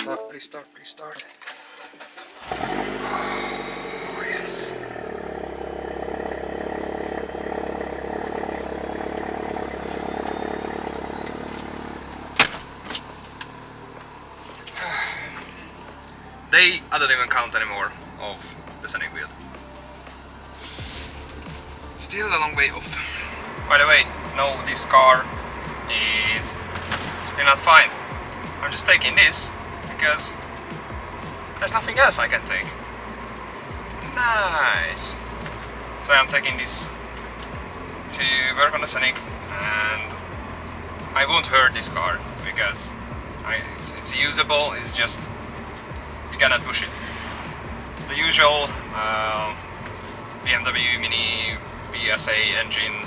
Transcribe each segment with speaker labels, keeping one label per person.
Speaker 1: start, please start, please start. Oh, yes. I don't even count anymore of the Scenic build. Still a long way off. By the way, no, this car is still not fine. I'm just taking this because there's nothing else I can take. Nice. So I'm taking this to work on the Scenic, and I won't hurt this car because it's usable. It's just you cannot push it. It's the usual BMW Mini BSA engine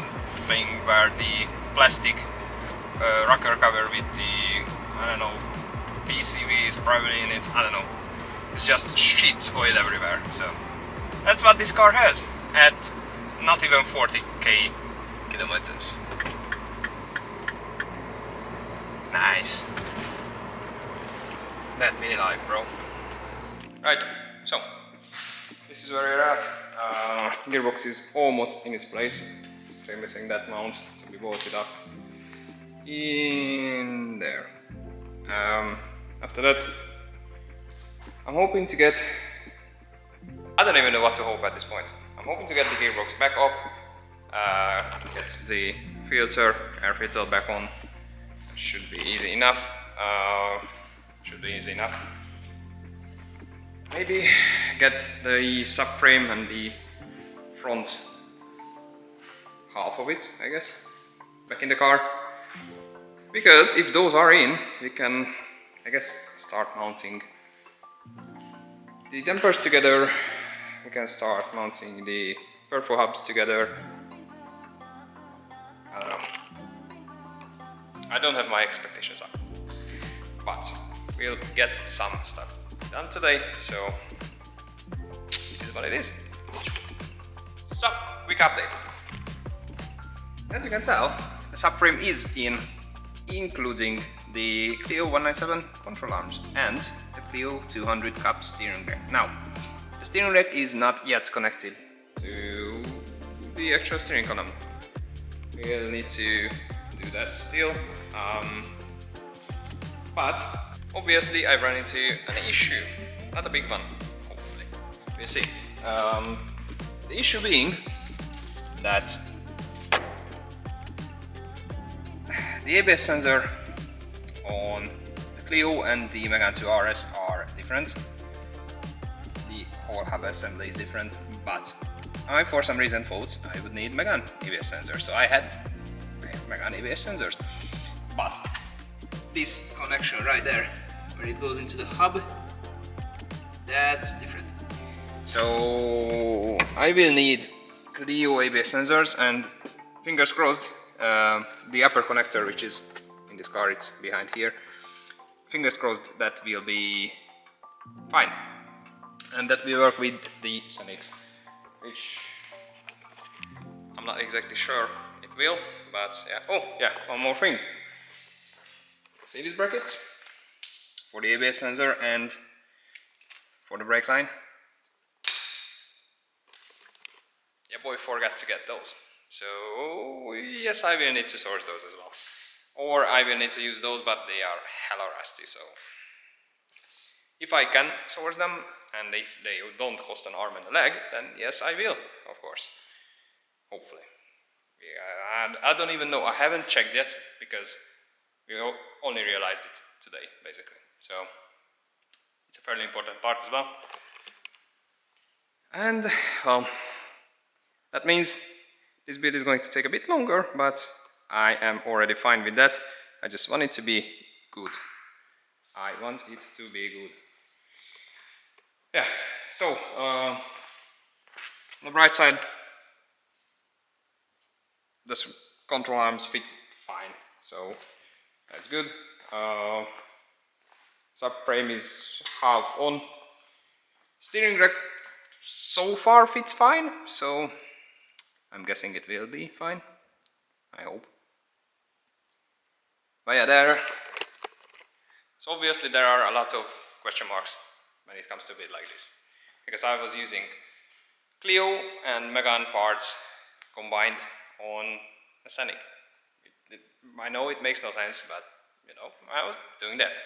Speaker 1: thing where the plastic rocker cover with the, I don't know, PCV is probably in it, I don't know. It's just sheets oil everywhere, so that's what this car has at not even 40k kilometers. Nice. That mini life, bro. Right, so this is where we're at. Gearbox is almost in its place. Still missing that mount, so we brought it up in there. After that, I'm hoping to get, I don't even know what to hope at this point. I'm hoping to get the gearbox back up, get the filter, air filter back on. Should be easy enough. Maybe get the subframe and the front half of it, I guess, back in the car. Because if those are in, we can, I guess, start mounting the dampers together. We can start mounting the perfo hubs together. I don't know. I don't have my expectations up, but we'll get some stuff done today, so it is what it is. So, quick update. As you can tell, the subframe is in, including the Clio 197 control arms and the Clio 200 cup steering rack. Now, the steering rack is not yet connected to the actual steering column. We'll need to do that still, but obviously I've run into an issue, not a big one, hopefully, we'll see. The issue being that the ABS sensor on the Clio and the Megane 2 RS are different. The whole hub assembly is different, but I for some reason thought I would need Megane ABS sensors, so I had Megane ABS sensors. But this connection right there, where it goes into the hub, that's different. So I will need Clio ABS sensors, and fingers crossed, the upper connector, which is in this car, it's behind here. Fingers crossed that will be fine, and that will work with the Scenics, which I'm not exactly sure it will, but yeah. Oh yeah, one more thing. See these brackets for the ABS sensor and for the brake line? Yeah, boy, forgot to get those. So yes, I will need to source those as well, or I will need to use those, but they are hella rusty. So if I can source them and if they don't cost an arm and a leg, then yes, I will, of course. Hopefully. Yeah, I don't even know. I haven't checked yet because we only realized it today, basically. So it's a fairly important part as well. And well, that means this build is going to take a bit longer, but I am already fine with that. I just want it to be good. I want it to be good. Yeah, so on the bright side, the control arms fit fine, so that's good. Subframe is half on. Steering rack so far fits fine, so I'm guessing it will be fine. I hope. But yeah, so obviously there are a lot of question marks when it comes to a bit like this. Because I was using Clio and Megane parts combined on a Scenic. I know it makes no sense, but you know, I was doing that.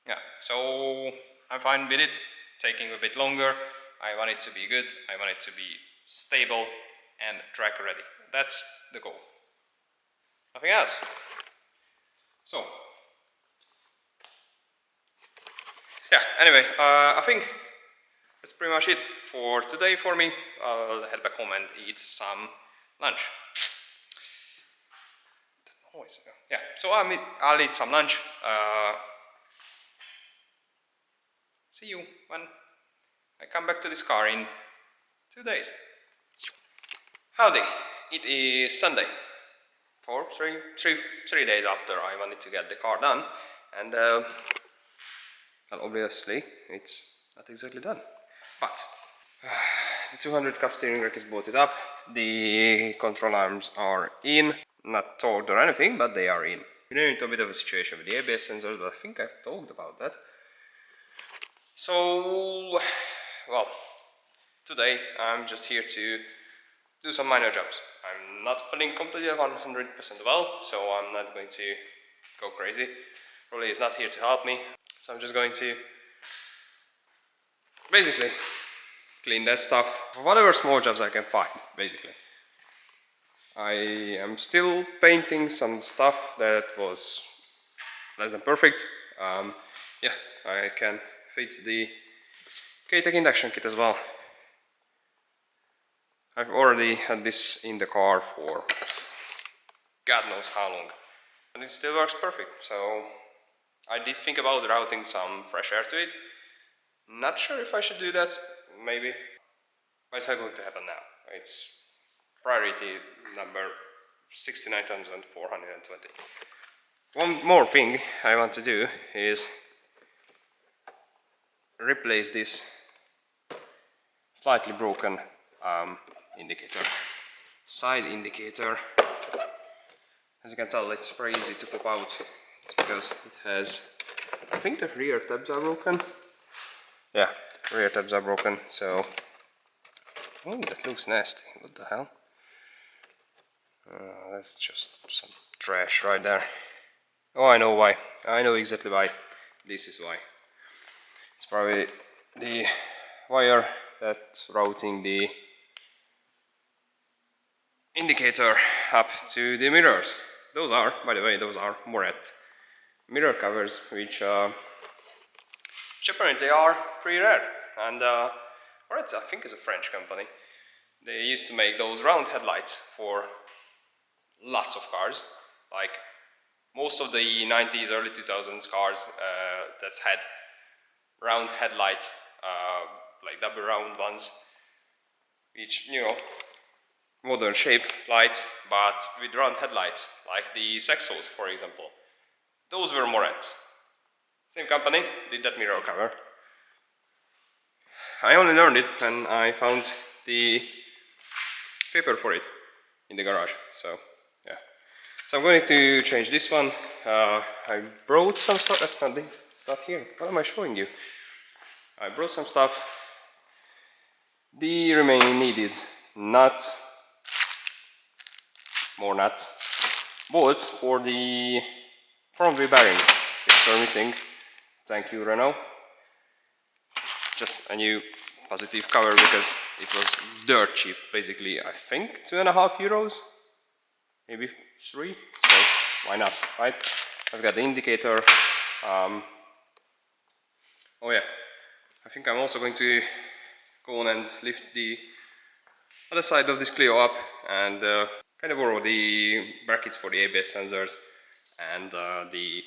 Speaker 1: Yeah, so I'm fine with it, taking a bit longer. I want it to be good, I want it to be stable and track ready. That's the goal. Nothing else. So, yeah, anyway, I think that's pretty much it for today for me. I'll head back home and eat some lunch. Yeah, so I'll eat some lunch. See you when I come back to this car in 2 days. Howdy, it is Sunday. 3 days after I wanted to get the car done, and well, obviously it's not exactly done. But the 200 cup steering rack is bolted up, the control arms are in, not torqued or anything, but they are in. We're into a bit of a situation with the ABS sensors, but I think I've talked about that. So, well, today I'm just here to do some minor jobs. I'm not feeling completely 100% well, so I'm not going to go crazy. Rolly is not here to help me, so I'm just going to basically clean that stuff, whatever small jobs I can find, basically. I am still painting some stuff that was less than perfect. Yeah, I can fit the k-tec induction kit as well. I've already had this in the car for God knows how long, and it still works perfect. So I did think about routing some fresh air to it. Not sure if I should do that, maybe, but it's not going to happen now. It's priority number 69,420. One more thing I want to do is replace this slightly broken indicator, side indicator. As you can tell, it's very easy to pop out. It's because it has, I think the rear tabs are broken. Yeah, rear tabs are broken, so... Oh, that looks nasty. What the hell? That's just some trash right there. Oh, I know why. I know exactly why. This is why. It's probably the wire that's routing the indicator up to the mirrors. Those are, by the way, those are Moret mirror covers, which apparently are pretty rare. And Moret, I think, is a French company. They used to make those round headlights for lots of cars, like most of the 90s, early 2000s cars that's had round headlights, like double round ones, which, you know, modern shape lights, but with round headlights, like the Sexos, for example. Those were Morets. Same company did that mirror cover. I only learned it when I found the paper for it in the garage, so yeah. So I'm going to change this one. I brought some stuff. That's not, it's not here. What am I showing you? I brought some stuff. The remaining needed nuts, more nuts, bolts for the front wheel bearings, which are missing. Thank you, Renault. Just a new positive cover because it was dirt cheap, basically. I think €2.5, maybe 3. So why not, right? I've got the indicator. Oh yeah, I think I'm also going to go on and lift the other side of this Clio up and kind of borrow the brackets for the ABS sensors and the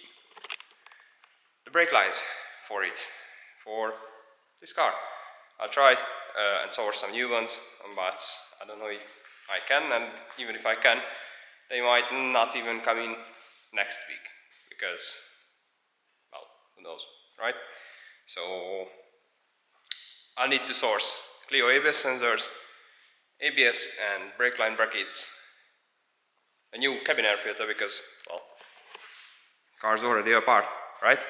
Speaker 1: brake lines for it, for this car. I'll try and source some new ones, but I don't know if I can, and even if I can, they might not even come in next week, because, well, who knows, right? So I'll need to source Clio ABS sensors, ABS and brake line brackets, a new cabin air filter because, well, car's already apart, right?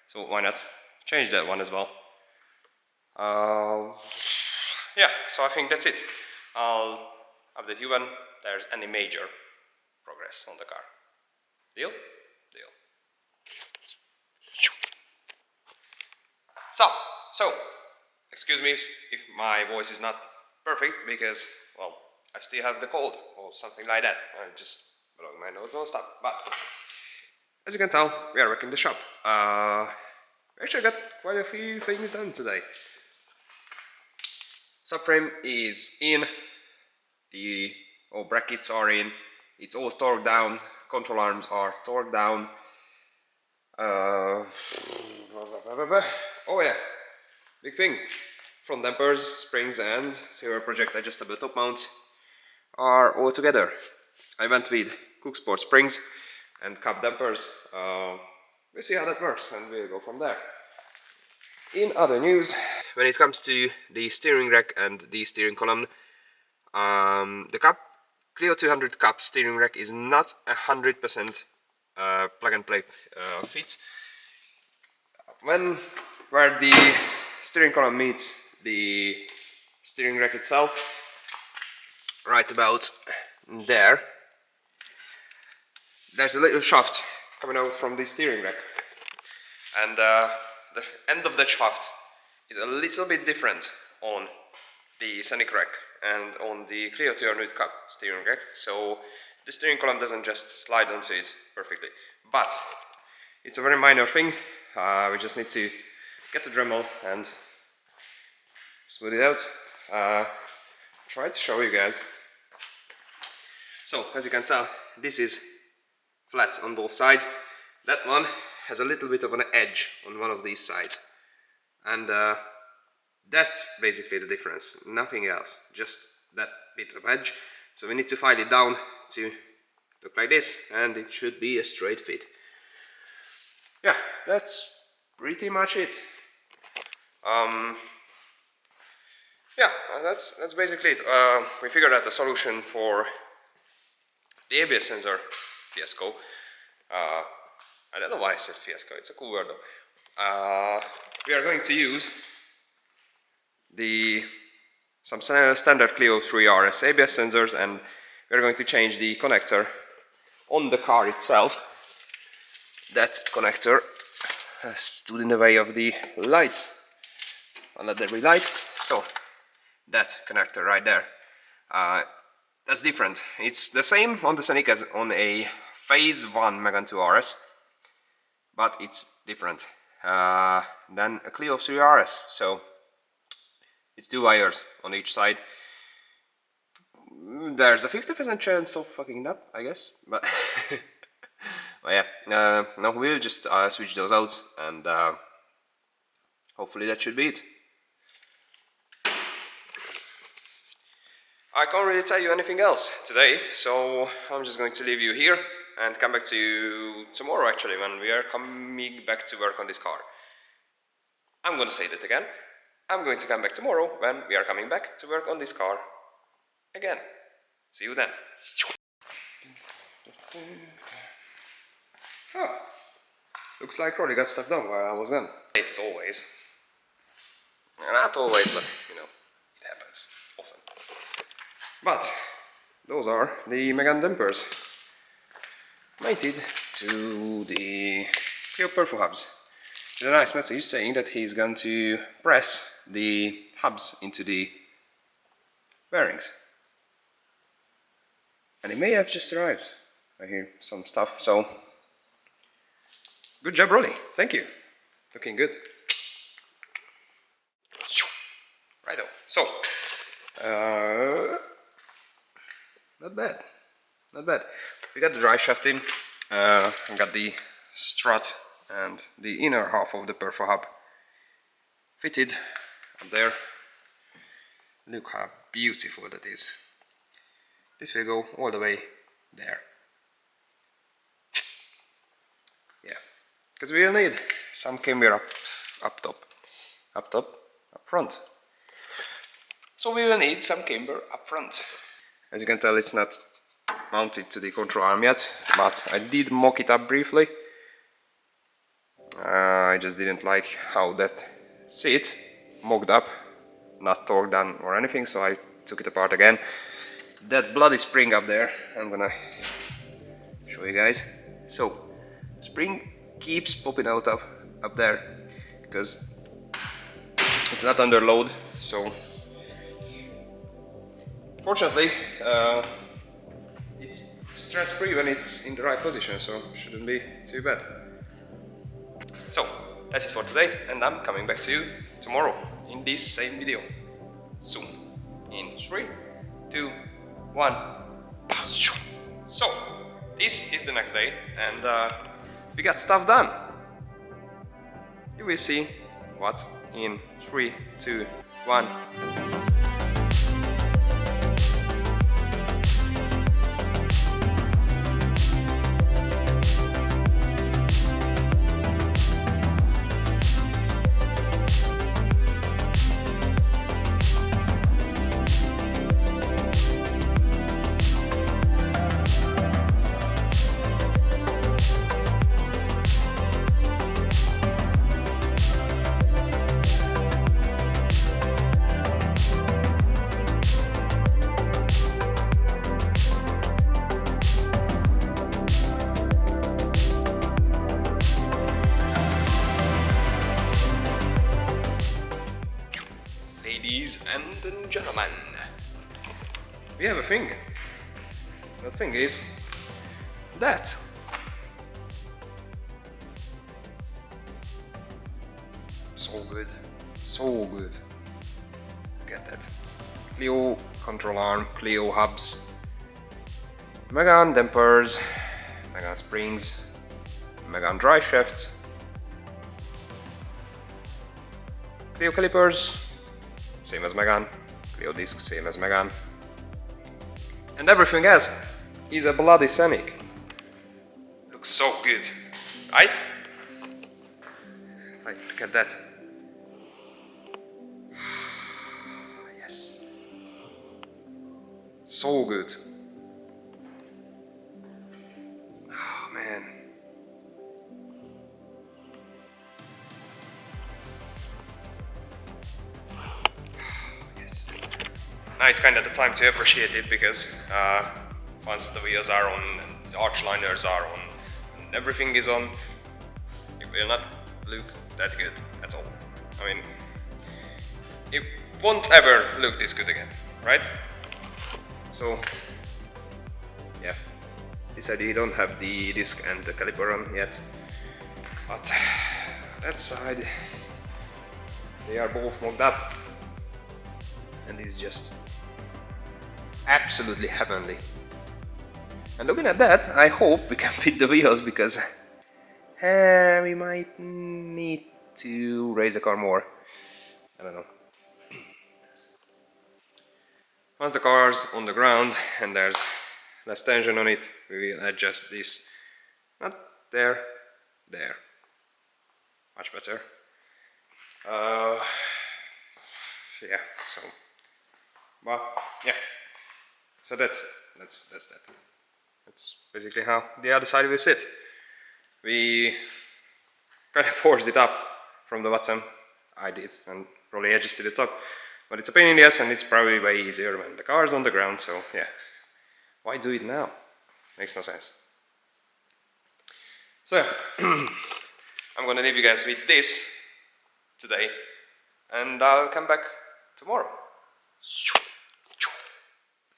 Speaker 1: So why not change that one as well. Yeah, so I think that's it. I'll update you when there's any major progress on the car. Deal? Deal. So, excuse me if my voice is not perfect because, well, I still have the cold or something like that. I'm just blowing my nose non stop. But as you can tell, we are wrecking the shop. We actually got quite a few things done today. Subframe is in, the all brackets are in, it's all torqued down, control arms are torqued down. Oh yeah, big thing, front dampers, springs and CR Project adjustable top mounts are all together. I went with Cook Sport springs and cup dampers. We'll see how that works and we'll go from there. In other news, when it comes to the steering rack and the steering column, the Clio 200 Cup steering rack is not 100% plug and play fit. Where the steering column meets the steering rack itself, right about there, there's a little shaft coming out from the steering rack, and the end of that shaft is a little bit different on the Scenic rack and on the Clio 200 Cup steering rack, so the steering column doesn't just slide onto it perfectly, but it's a very minor thing. We just need to get the Dremel and smooth it out. Try to show you guys. So as you can tell, this is flat on both sides. That one has a little bit of an edge on one of these sides, and that's basically the difference, nothing else, just that bit of edge. So we need to file it down to look like this, and it should be a straight fit. Yeah, that's pretty much it. Yeah, that's basically it. We figured out a solution for the ABS sensor fiasco. I don't know why I said fiasco, it's a cool word though. We are going to use some standard Clio 3 RS ABS sensors, and we are going to change the connector on the car itself. That connector stood in the way of the light, another light, so that connector right there, that's different. It's the same on the Scenic as on a Phase 1 Megane 2 RS, but it's different than a Clio 3 RS, so it's 2 wires on each side. There's a 50% chance of fucking up, I guess, but but yeah, no, we'll just switch those out, and hopefully that should be it. I can't really tell you anything else today, so I'm just going to leave you here and come back to you tomorrow, actually, when we are coming back to work on this car. I'm going to say that again. I'm going to come back tomorrow when we are coming back to work on this car again. See you then. Huh. Looks like Roddy got stuff done while I was gone. Late as always. Not always, but you know, it happens often. But those are the Megane dampers mated to the Clio Perfo hubs. There's a nice message saying that he's going to press the hubs into the bearings. And he may have just arrived. I hear some stuff, so good job, Rolly. Thank you. Looking good. Righto. So, not bad. Not bad. We got the drive shaft in. I got the strut and the inner half of the Perfo hub fitted up there. Look how beautiful that is. This will go all the way there. Yeah, because we'll need some camber up front. So we will need some camber up front. As you can tell, it's not mounted to the control arm yet, but I did mock it up briefly. I just didn't like how that seat mocked up, not torqued down or anything, so I took it apart again. That bloody spring up there, I'm gonna show you guys. So, spring keeps popping out up there because it's not under load, so fortunately it's stress-free when it's in the right position, so shouldn't be too bad. So that's it for today, and I'm coming back to you tomorrow in this same video soon. In 3, 2, 1. So this is the next day, and we got stuff done. You will see what in 3, 2, 1. Ladies and gentlemen, we have a thing. That thing is that. So good, so good. Look at that. Clio control arm, Clio hubs, Megan dampers, Megan springs, Megan drive shafts, Clio calipers, same as Megan, Clio discs, same as Megan, and everything else is a bloody Scenic. Looks so good, right? Like, look at that. Yes. So good. Oh man. Yes. Now it's kind of the time to appreciate it, because once the wheels are on and the arch liners are on and everything is on, it will not look that good at all. I mean, it won't ever look this good again, right? So, yeah, this side you don't have the disc and the caliper on yet, but that side they are both mocked up, and it's just absolutely heavenly. And looking at that, I hope we can fit the wheels, because we might need to raise the car more. I don't know. Once the car's on the ground and there's less tension on it, we will adjust this. Not there, there. Much better. Yeah, so, well, yeah. So that's that. That's basically how the other side will sit. We kind of forced it up from the bottom. I did, and probably adjusted it up. But it's a pain in the ass, and it's probably way easier when the car is on the ground, so yeah. Why do it now? Makes no sense. So yeah, I'm gonna leave you guys with this today, and I'll come back tomorrow.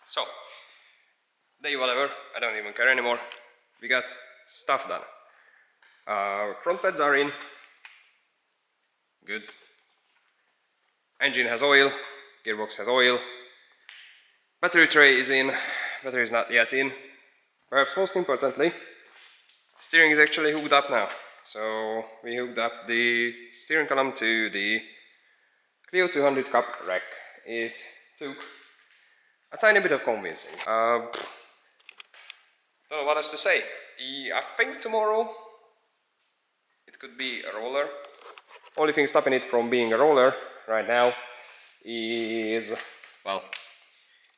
Speaker 1: So, day whatever, I don't even care anymore. We got stuff done. Front pads are in. Good. Engine has oil, gearbox has oil. Battery tray is in, battery is not yet in. Perhaps most importantly, steering is actually hooked up now. So we hooked up the steering column to the Clio 200 cup rack. It took a tiny bit of convincing. Don't know what else to say. I think tomorrow it could be a roller. Only thing stopping it from being a roller right now is, well,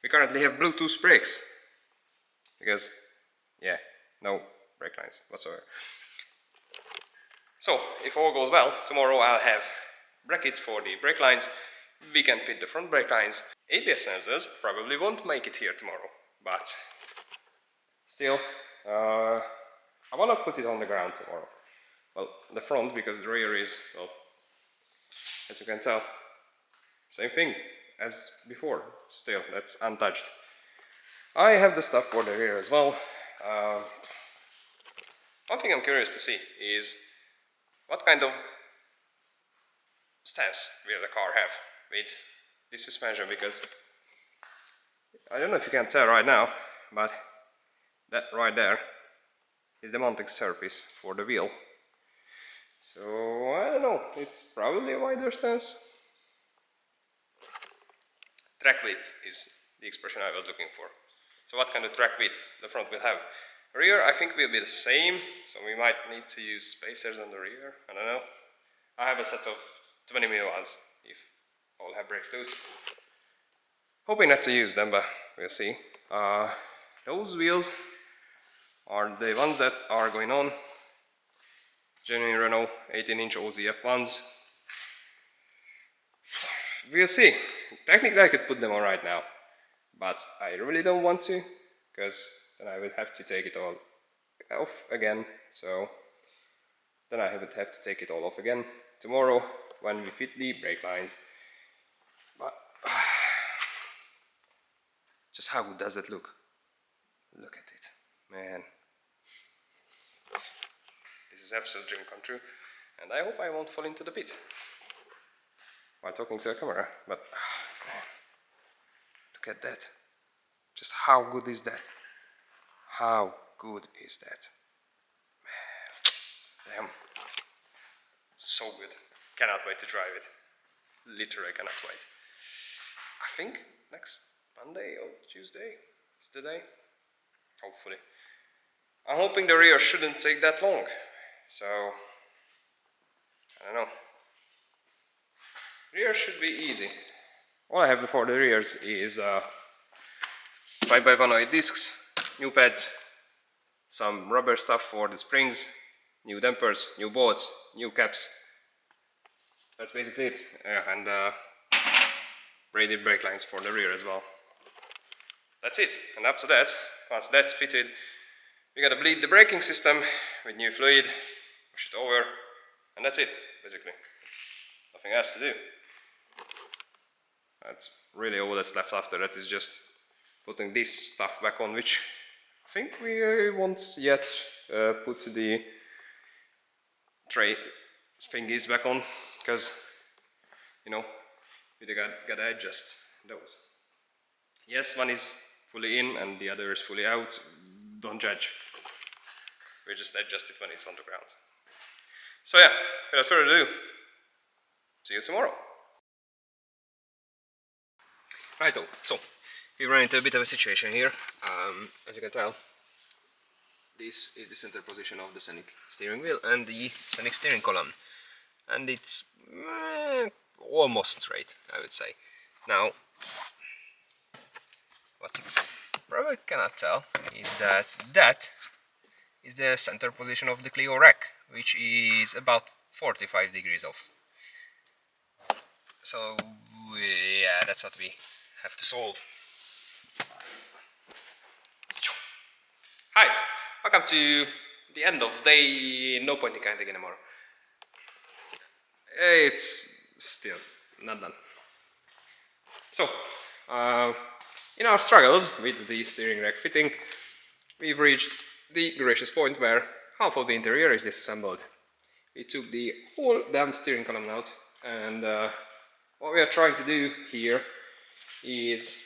Speaker 1: we currently have Bluetooth brakes, because, yeah, no brake lines whatsoever. So, if all goes well, tomorrow I'll have brackets for the brake lines. We can fit the front brake lines. ABS sensors probably won't make it here tomorrow, but still, I wanna put it on the ground tomorrow. Well, the front, because the rear is, well, as you can tell, same thing as before, still, that's untouched. I have the stuff for the rear as well. One thing I'm curious to see is what kind of stance will the car have with this suspension, because I don't know if you can tell right now, but that right there is the mounting surface for the wheel. So I don't know, it's probably a wider stance. Track width is the expression I was looking for. So what kind of track width the front will have? Rear I think will be the same, so we might need to use spacers on the rear, I don't know. I have a set of 20mm ones if all have brakes loose. Hoping not to use them, but we'll see. Those wheels are the ones that are going on. Genuine Renault 18-inch OZF ones. We'll see. Technically I could put them on right now, but I really don't want to, because then I would have to take it all off again. So then I would have to take it all off again tomorrow when we fit the brake lines. But just how good does that look? Look at it, man. This is absolute dream come true, and I hope I won't fall into the pit while talking to a camera, but man, look at that. Just how good is that? How good is that? Man, damn. So good. Cannot wait to drive it. Literally cannot wait. I think next Monday or Tuesday is the day. Hopefully. I'm hoping the rear shouldn't take that long. So, I don't know. Rear should be easy. All I have for the rears is 5x108 discs, new pads, some rubber stuff for the springs, new dampers, new bolts, new caps. That's basically it. And braided brake lines for the rear as well. That's it. And after that, once that's fitted, we gotta bleed the braking system with new fluid, push it over, and that's it, basically. Nothing else to do. That's really all that's left after that is just putting this stuff back on, which I think we won't yet put the tray thingies back on, because, you know, we gotta adjust those. Yes, one is fully in and the other is fully out. Don't judge. We just adjust it when it's on the ground. So yeah, without further ado, see you tomorrow. Righto, so we run into a bit of a situation here. As you can tell, this is the center position of the Scenic steering wheel and the Scenic steering column, and it's almost straight, I would say. Now, what you probably cannot tell is that that is the center position of the Clio rack, which is about 45 degrees off. So yeah, that's what we have to solve. Hi, welcome to the end of day no point in counting anymore. It's still not done. So, in our struggles with the steering rack fitting, we've reached the gracious point where half of the interior is disassembled. We took the whole damn steering column out, and what we are trying to do here is,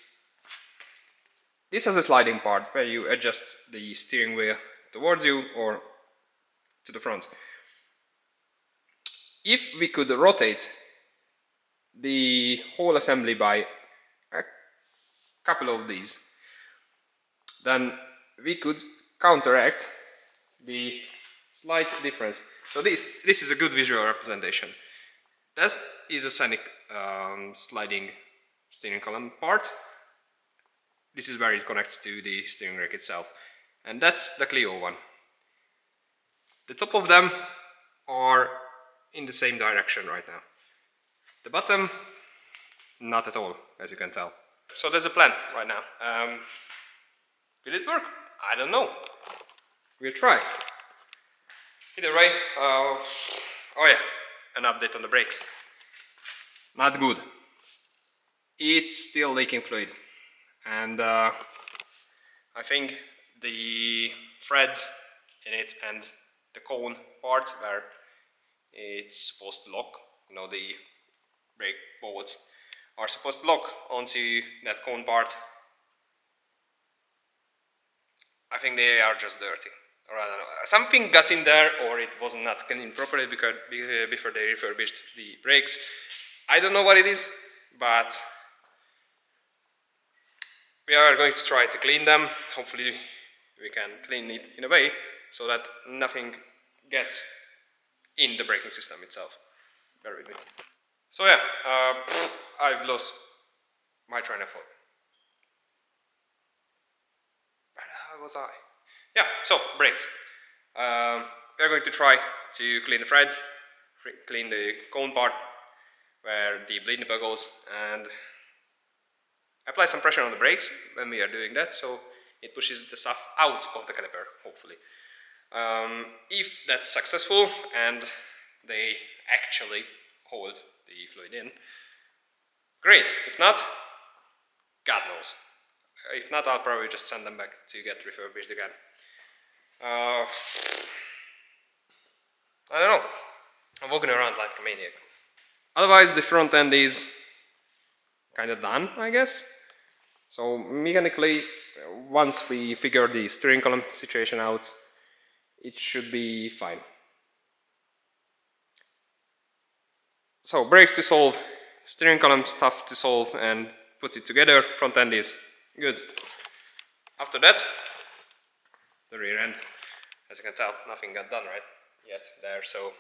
Speaker 1: this has a sliding part where you adjust the steering wheel towards you or to the front. If we could rotate the whole assembly by a couple of these, then we could counteract the slight difference. So this is a good visual representation. That is a Scenic sliding steering column part. This is where it connects to the steering rack itself. And that's the Clio one. The top of them are in the same direction right now. The bottom, not at all, as you can tell. So there's a plan right now. Will it work? I don't know. We'll try. Either way, oh yeah, an update on the brakes. Not good. It's still leaking fluid, and I think the threads in it and the cone part where it's supposed to lock, you know, the brake bolts are supposed to lock onto that cone part. I think they are just dirty, or I don't know, something got in there, or it was not cleaned properly because before they refurbished the brakes. I don't know what it is, but we are going to try to clean them. Hopefully we can clean it in a way so that nothing gets in the braking system itself. Bear with me. So yeah, I've lost my train of thought. Where the hell was I? Yeah, so brakes. We're going to try to clean the threads, clean the cone part where the bleed nipple goes, and apply some pressure on the brakes when we are doing that, so it pushes the stuff out of the caliper, hopefully. If that's successful and they actually hold the fluid in, great. If not, God knows. If not, I'll probably just send them back to get refurbished again. I don't know. I'm walking around like a maniac. Otherwise, the front end is kind of done, I guess. So mechanically, once we figure the steering column situation out, it should be fine. So brakes to solve, steering column stuff to solve and put it together, front end is good. After that, the rear end, as you can tell, nothing got done right yet there, so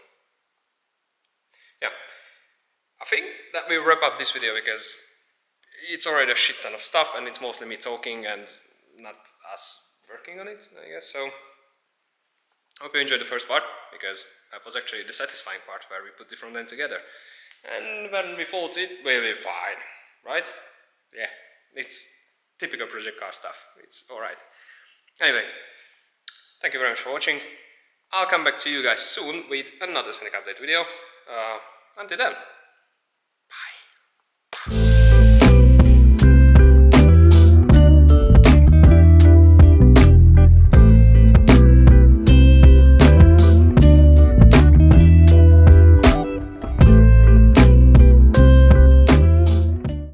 Speaker 1: yeah. I think that will wrap up this video because it's already a shit ton of stuff and it's mostly me talking and not us working on it, I guess. So I hope you enjoyed the first part, because that was actually the satisfying part where we put the front end together. And when we thought it will be fine, right? Yeah, it's typical project car stuff. It's alright. Anyway, thank you very much for watching. I'll come back to you guys soon with another Scenic update video. Until then.